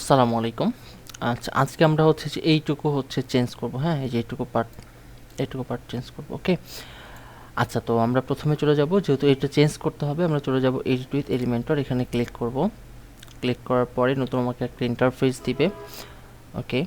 আসসালামু আলাইকুম। আচ্ছা, আজকে আমরা হচ্ছে যে এইটুকু হচ্ছে চেঞ্জ করব। হ্যাঁ, এই যে এইটুকু পার্ট চেঞ্জ করব। ওকে। আচ্ছা, তো আমরা প্রথমে চলে যাব, যেহেতু এটা চেঞ্জ করতে হবে, আমরা চলে যাব এডিট উইথ এলিমেন্টর, এখানে ক্লিক করব। ক্লিক করার পরে নতুন আমাকে একটা ইন্টারফেস দিবে। ওকে,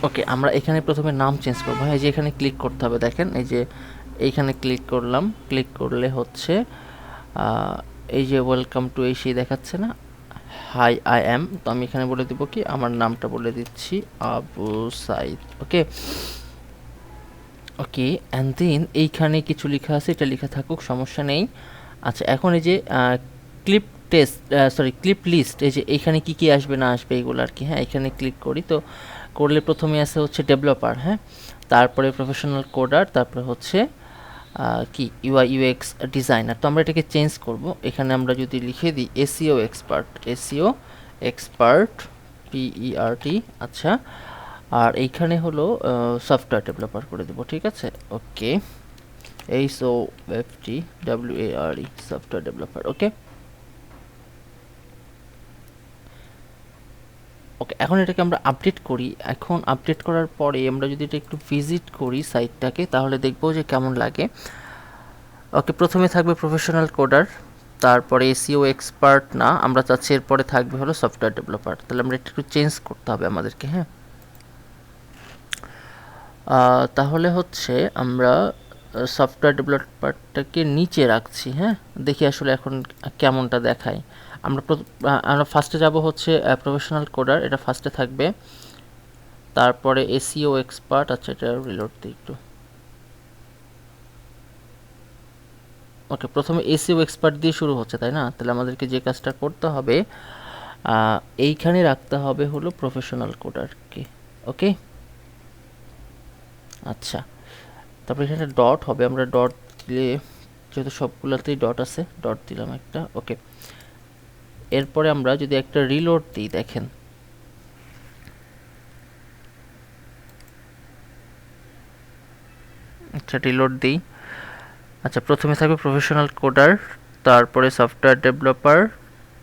ওকে, আমরা এখানে প্রথমে নাম চেঞ্জ করব। হ্যাঁ, এই যে এখানে ক্লিক করতে হবে, দেখেন এই যে এইখানে ক্লিক করলাম। ক্লিক করলে হচ্ছে এই যে ওয়েলকাম টু এই সেই দেখাচ্ছে না, হাই আই এম। তো আমি এখানে বলে দেবো কি, আমার নামটা বলে দিচ্ছি আবু সাইদ। ওকে, ওকে, অ্যান্ড দেন এইখানে কিছু লেখা আছে, এটা লেখা থাকুক, সমস্যা নেই। আচ্ছা, এখন এই যে ক্লিপ ক্লিপ লিস্ট, এই যে এইখানে কি কি আসবে না আসবে এইগুলো আর কি। হ্যাঁ, এখানে ক্লিক করি, তো করলে প্রথমে আসে হচ্ছে ডেভেলপার। হ্যাঁ, তারপরে প্রফেশনাল কোডার, তারপরে হচ্ছে কি ইউআই ইউএক্স ডিজাইনার। তো আমরা এটাকে চেঞ্জ করব। এখানে আমরা যদি লিখে দিই এসইও এক্সপার্ট পিইআরটি। আচ্ছা, আর এইখানে হলো সফটওয়্যার ডেভেলপার করে দেবো, ঠিক আছে। ওকে, SOFTWARE সফটওয়্যার ডেভেলপার। ওকে, ওকে, এখন এটাকে আমরা আপডেট করি। এখন আপডেট করার পরে আমরা যদি এটা একটু ভিজিট করি সাইটটাকে, তাহলে দেখবো যে কেমন লাগে। ওকে, প্রথমে থাকবে প্রফেশনাল কোডার, তারপরে এসইও এক্সপার্ট না, আমরা চাচ্ছি এরপরে থাকবে হলো সফটওয়্যার ডেভেলপার। তাহলে আমরা এটা একটু চেঞ্জ করতে হবে আমাদেরকে। হ্যাঁ, তাহলে হচ্ছে আমরা সফটওয়্যার ডেভেলপারটাকে নিচে রাখছি। হ্যাঁ, দেখি আসলে এখন কেমনটা দেখায়। আমরা ফার্স্টে যাব হচ্ছে প্রফেশনাল কোডার, এটা ফার্স্টে থাকবে। তারপরে এসইও এক্সপার্ট। আচ্ছা, এটা রিলোড দিই একটু। ওকে, প্রথমে এসইও এক্সপার্ট দিয়ে শুরু হচ্ছে, তাই না? তাহলে আমাদেরকে যে কাজটা করতে হবে, এইখানে রাখতে হবে হলো প্রফেশনাল কোডারকে। ওকে, আচ্ছা, তারপরে এখানে ডট হবে, আমরা ডট দিলে, যেহেতু সবগুলোতেই ডট আছে, ডট দিলাম একটা। ওকে, এরপরে আমরা যদি একটা রিলোড দিই, দেখেন আচ্ছা, রিলোড দিই। আচ্ছা, প্রথমে থাকবে প্রফেশনাল কোডার, তারপরে সফটওয়্যার ডেভেলপার,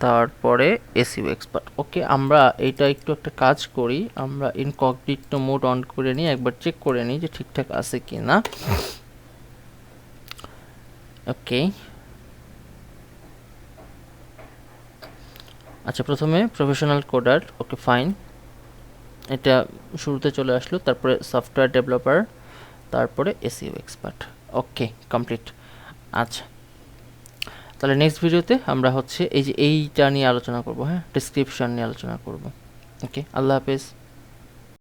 তারপরে এসইও এক্সপার্ট। ওকে, আমরা এইটা একটু একটা কাজ করি, আমরা ইনকগনিটো মোড অন করে নিই, একবার চেক করে নিই যে ঠিকঠাক আছে কি না। ওকে, আচ্ছা, প্রথমে প্রফেশনাল কোডার। ওকে, ফাইন, এটা শুরুতে চলে আসলো। তারপরে সফটওয়্যার ডেভেলপার, তারপরে এসইও এক্সপার্ট। ওকে, কমপ্লিট। আচ্ছা, তাহলে নেক্সট ভিডিওতে আমরা হচ্ছে এই যে এইটা নিয়ে আলোচনা করব। হ্যাঁ, ডেসক্রিপশন নিয়ে আলোচনা করব। ওকে, আল্লাহ হাফেজ।